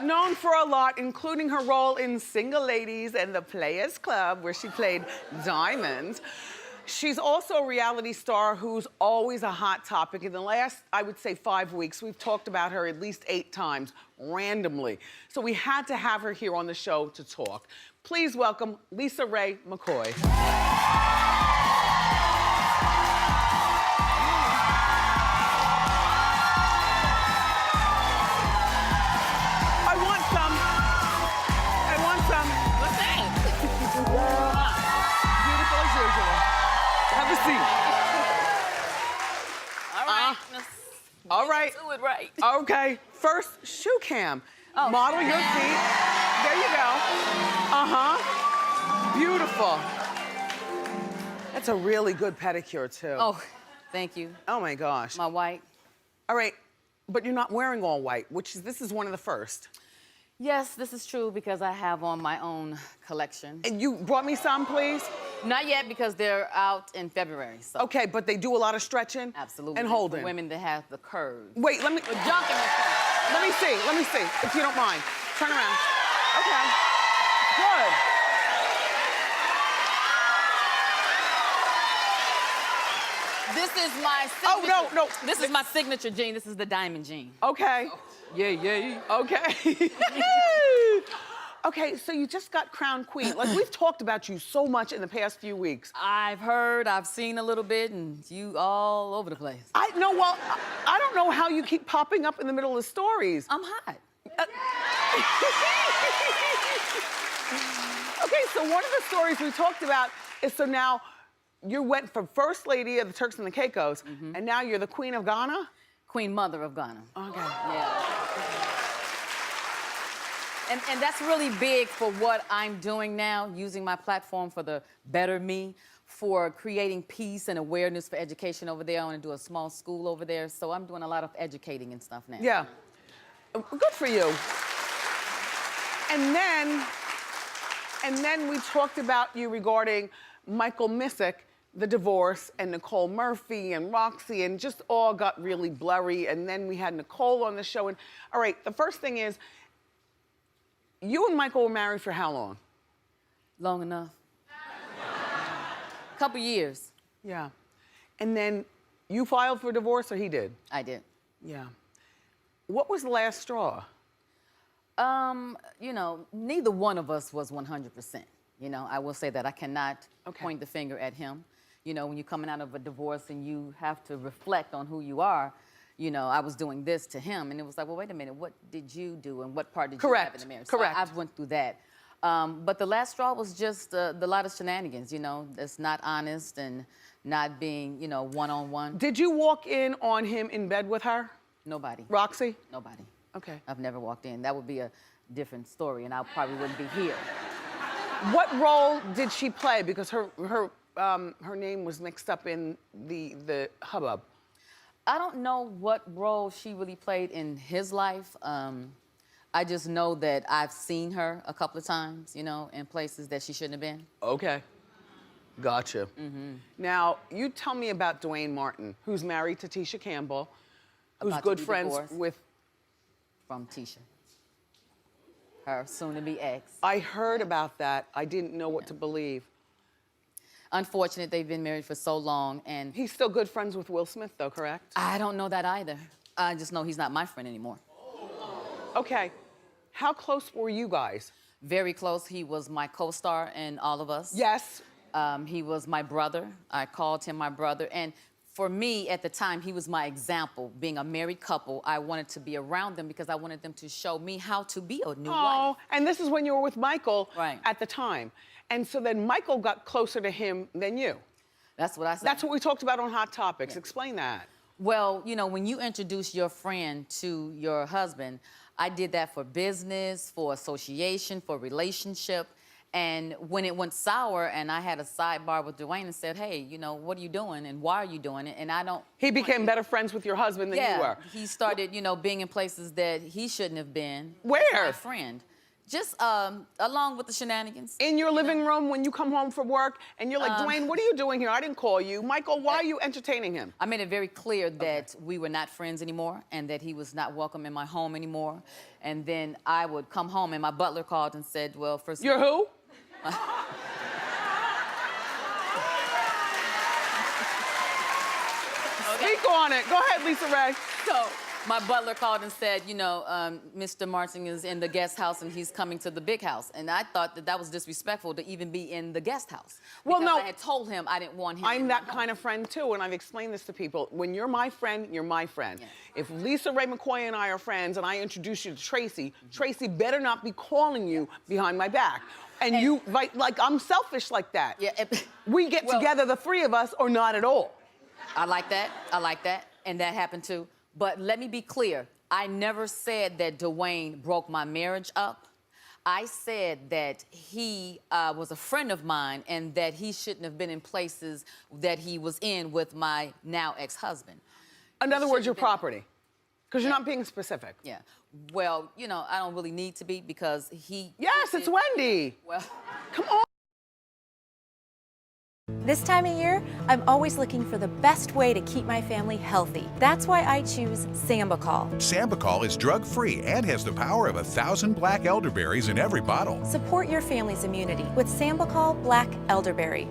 known for a lot, including her role in Single Ladies and the Players Club, where she played Diamond. She's also a reality star who's always a hot topic. In the last, I would say, 5 weeks, we've talked about her at least 8 times, randomly. So we had to have her here on the show to talk. Please welcome LisaRaye McCoy. All right. Do it right. Okay. First, shoe cam. Oh. Model your feet. There you go. Beautiful. That's a really good pedicure, too. Oh, thank you. Oh, my gosh. My white. All right. But you're not wearing all white, this is one of the first. Yes, this is true because I have on my own collection. And you brought me some, please? Not yet because they're out in February. So. Okay, but they do a lot of stretching? Absolutely. And holding? For women that have the curves. Wait, let me... The junk in the front. Let me see, if you don't mind. Turn around. Okay. Good. This is my signature. Oh, no. This is my signature jean. This is the diamond jean. Okay. Oh. Yeah. Okay. Okay, so you just got crowned queen. Like, we've talked about you so much in the past few weeks. I've heard, I've seen a little bit, and you all over the place. I don't know how you keep popping up in the middle of stories. I'm hot. Okay, so one of the stories we talked about is, so now you went from First Lady of the Turks and the Caicos, and now you're the Queen of Ghana? Queen Mother of Ghana. Okay. Yeah. And that's really big for what I'm doing now, using my platform for the better me, for creating peace and awareness for education over there. I want to do a small school over there, so I'm doing a lot of educating and stuff now. Yeah. Good for you. And then we talked about you regarding Michael Missick, the divorce, and Nicole Murphy and Roxy, and just all got really blurry. And then we had Nicole on the show. And all right, the first thing is, you and Michael were married for how long? Long enough. Couple years. Yeah. And then you filed for divorce, or he did? I did. Yeah. What was the last straw? You know, neither one of us was 100%. You know, I will say that. I cannot point the finger at him. You know, when you're coming out of a divorce and you have to reflect on who you are, you know, I was doing this to him, and it was like, well, wait a minute, what did you do, and what part did you have in the marriage? Correct. So I went through that. But the last straw was just the lot of shenanigans, you know, that's not honest and not being, you know, one-on-one. Did you walk in on him in bed with her? Nobody. Roxy? Nobody. Okay. I've never walked in. That would be a different story, and I probably wouldn't be here. What role did she play? Because her name was mixed up in the hubbub. I don't know what role she really played in his life. I just know that I've seen her a couple of times, you know, in places that she shouldn't have been. Okay. Gotcha. Now, you tell me about Dwayne Martin, who's married to Tisha Campbell, who's good friends with... From Tisha. Her soon-to-be ex. I heard about that. I didn't know what to believe. Unfortunate, they've been married for so long, and... He's still good friends with Will Smith, though, correct? I don't know that either. I just know he's not my friend anymore. Okay. How close were you guys? Very close. He was my co-star in All of Us. Yes. He was my brother. I called him my brother. And for me, at the time, he was my example. Being a married couple, I wanted to be around them because I wanted them to show me how to be a new wife. Oh, and this is when you were with Michael right. at the time. And so then Michael got closer to him than you. That's what I said. That's what we talked about on Hot Topics. Yeah. Explain that. Well, you know, when you introduce your friend to your husband, I did that for business, for association, for relationship. And when it went sour and I had a sidebar with Dwayne and said, hey, you know, what are you doing and why are you doing it? And I don't... He became better friends with your husband than you were. He started, you know, being in places that he shouldn't have been. Where? My friend. Just along with the shenanigans. In your living room when you come home from work and you're like, Dwayne, what are you doing here? I didn't call you. Michael, why are you entertaining him? I made it very clear that we were not friends anymore and that he was not welcome in my home anymore. And then I would come home and my butler called and said, well, first... You're who? Speak on it. Go ahead, LisaRaye. So my butler called and said, you know, Mr. Martin is in the guest house and he's coming to the big house. And I thought that that was disrespectful to even be in the guest house. Well, no. I had told him I didn't want him. I'm that kind of friend too, and I've explained this to people. When you're my friend, you're my friend. Yeah. If LisaRaye McCoy and I are friends and I introduce you to Tracy, Tracy better not be calling you behind my back. And you, like, I'm selfish like that. Yeah. We get together, the three of us, or not at all. I like that. I like that. And that happened too. But let me be clear. I never said that Dwayne broke my marriage up. I said that he was a friend of mine and that he shouldn't have been in places that he was in with my now ex-husband. In other words, your property. Because you're not being specific. Yeah. Well, you know, I don't really need to be because he... Yes, it's Wendy. Well... Come on. This time of year, I'm always looking for the best way to keep my family healthy. That's why I choose Sambucol. Sambucol is drug-free and has the power of 1,000 black elderberries in every bottle. Support your family's immunity with Sambucol Black Elderberry.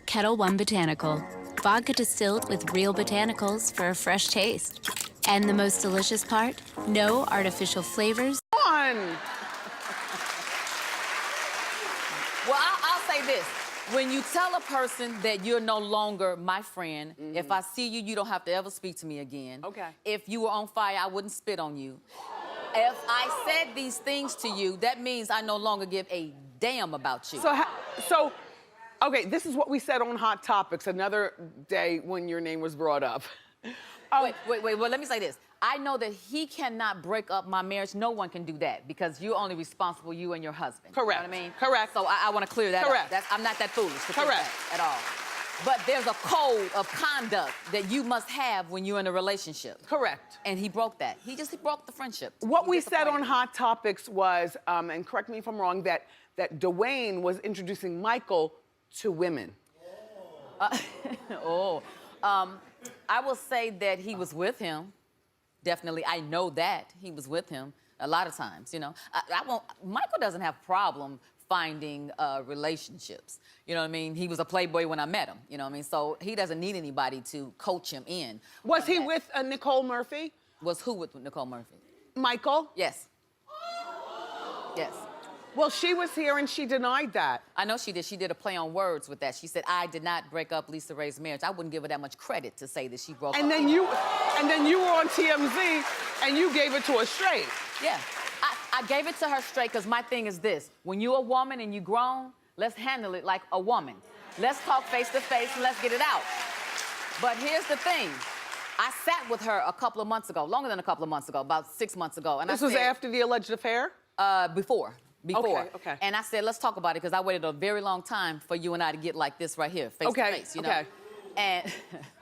Kettle One Botanical. Vodka distilled with real botanicals for a fresh taste. And the most delicious part? No artificial flavors. Come on. Well, I'll say this. When you tell a person that you're no longer my friend, if I see you, you don't have to ever speak to me again. Okay. If you were on fire, I wouldn't spit on you. If I said these things to you, that means I no longer give a damn about you. So, okay, this is what we said on Hot Topics another day when your name was brought up. Wait, well, let me say this. I know that he cannot break up my marriage. No one can do that because you're only responsible, you and your husband. Correct. You know what I mean? Correct. So I want to clear that Correct. up. I'm not that foolish to think Correct. that at all. But there's a code of conduct that you must have when you're in a relationship. Correct. And he broke that. He broke the friendship. What He we said on disappointed. Hot Topics was, and correct me if I'm wrong, that Dwayne was introducing Michael to women. I will say that he was with him. Definitely, I know that he was with him a lot of times, you know. Michael doesn't have problem finding relationships. You know what I mean? He was a playboy when I met him, you know what I mean? So he doesn't need anybody to coach him in. Was he with Nicole Murphy? Was who with Nicole Murphy? Michael? Yes. Yes. Well, she was here and she denied that. I know she did. She did a play on words with that. She said, I did not break up LisaRaye's marriage. I wouldn't give her that much credit to say that she broke up. And then you were on TMZ and you gave it to her straight. Yeah. I gave it to her straight because my thing is this. When you're a woman and you grown, let's handle it like a woman. Let's talk face to face and let's get it out. But here's the thing. I sat with her a couple of months ago, longer than a couple of months ago, about 6 months ago. And This was after the alleged affair? Before. Okay. And I said, let's talk about it, because I waited a very long time for you and I to get like this right here, face to face, you know? Okay. And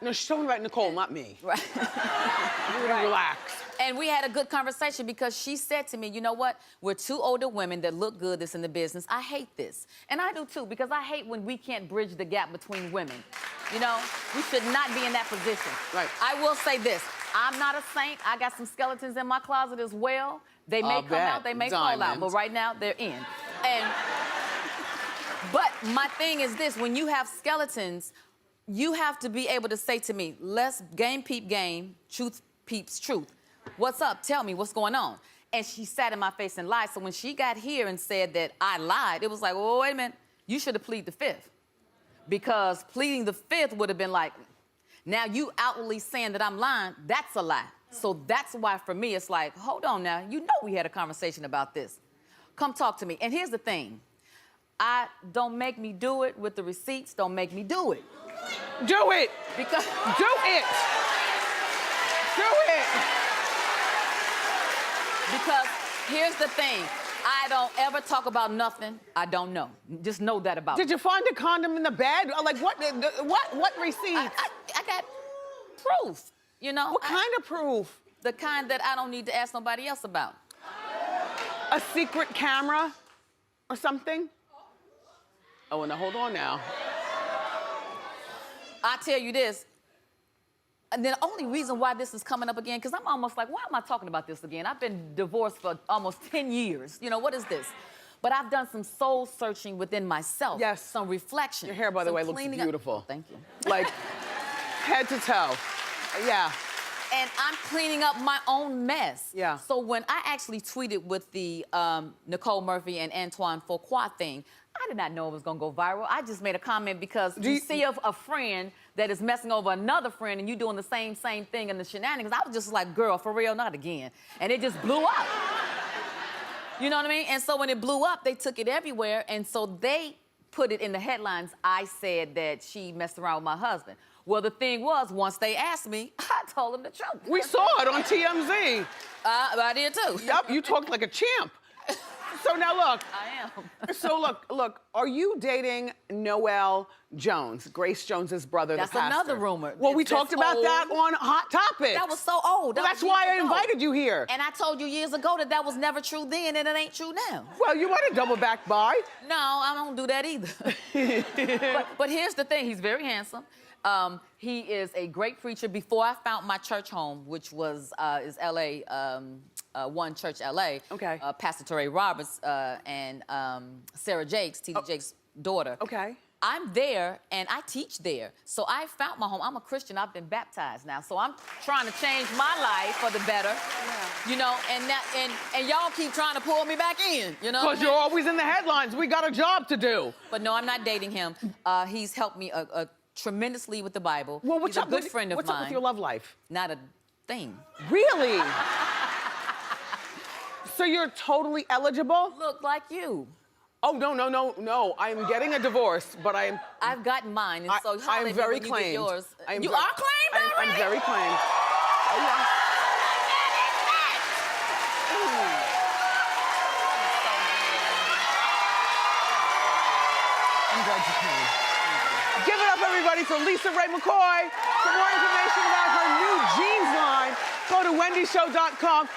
No, she's talking about Nicole, not me. right. Right. Relax. And we had a good conversation because she said to me, you know what? We're two older women that look good that's in the business. I hate this. And I do too, because I hate when we can't bridge the gap between women. You know, we should not be in that position. Right. I will say this. I'm not a saint. I got some skeletons in my closet as well. They may come out, they may fall out, but right now they're in. But my thing is this, when you have skeletons, you have to be able to say to me, let's game peep game, truth peeps truth. What's up? Tell me what's going on. And she sat in my face and lied. So when she got here and said that I lied, it was like, oh, wait a minute, you should have pleaded the fifth. Because pleading the fifth would have been like, now you outwardly saying that I'm lying, that's a lie. So that's why for me, it's like, hold on now, you know we had a conversation about this. Come talk to me. And here's the thing. Don't make me do it with the receipts, don't make me do it. Do it! Because... Do it! Do it! Because here's the thing. I don't ever talk about nothing I don't know. Just know that about me. Did you find a condom in the bed? Like, what receipts? I got proof, you know? What kind of proof? The kind that I don't need to ask nobody else about. A secret camera or something? Oh, now hold on now. I tell you this, and the only reason why this is coming up again, because I'm almost like, why am I talking about this again? I've been divorced for almost 10 years. You know, what is this? But I've done some soul searching within myself. Yes. Some reflection. Your hair, by the way, looks cleaning beautiful. Up. Thank you. Like, head to toe. Yeah. And I'm cleaning up my own mess. Yeah. So when I actually tweeted with the Nicole Murphy and Antoine Fuqua thing, I did not know it was gonna go viral. I just made a comment because you see a friend that is messing over another friend and you doing the same thing in the shenanigans. I was just like, girl, for real, not again. And it just blew up. You know what I mean? And so when it blew up, they took it everywhere. And so they put it in the headlines. I said that she messed around with my husband. Well, the thing was, once they asked me, I told them the truth. We saw it on TMZ. I did too. Yep, you talked like a champ. So now look. I am. So look, are you dating Noel Jones, Grace Jones's brother, That's the pastor? another rumor. Well, we It's talked this about whole- that on Hot Topics. That was so old. Well, That that's was why years I ago. invited you here. And I told you years ago that that was never true then, and it ain't true now. Well, you want to double back by. No, I don't do that either. but here's the thing, he's very handsome. He is a great preacher. Before I found my church home, which was is LA, One Church LA. Okay. Pastor Torrey Roberts and Sarah Jakes, T.D. Jakes' daughter. Okay. I'm there and I teach there. So I found my home. I'm a Christian. I've been baptized now. So I'm trying to change my life for the better. Yeah. You know, and y'all keep trying to pull me back in, you know? Because you're always in the headlines. We got a job to do. But no, I'm not dating him. He's helped me tremendously with the Bible. Well, what's He's up, a good friend of what's mine. up with your love life? Not a thing. Really? So you're totally eligible? Look like you. Oh, no. I'm getting a divorce, but I've gotten mine, and so I'm Holly, very when you get claimed. yours. I am You ver- are claimed already? I'm very claimed. Oh, yeah. I'm glad you came. Give it up, everybody, for LisaRaye McCoy. For more information about her new jeans line, go to wendyshow.com.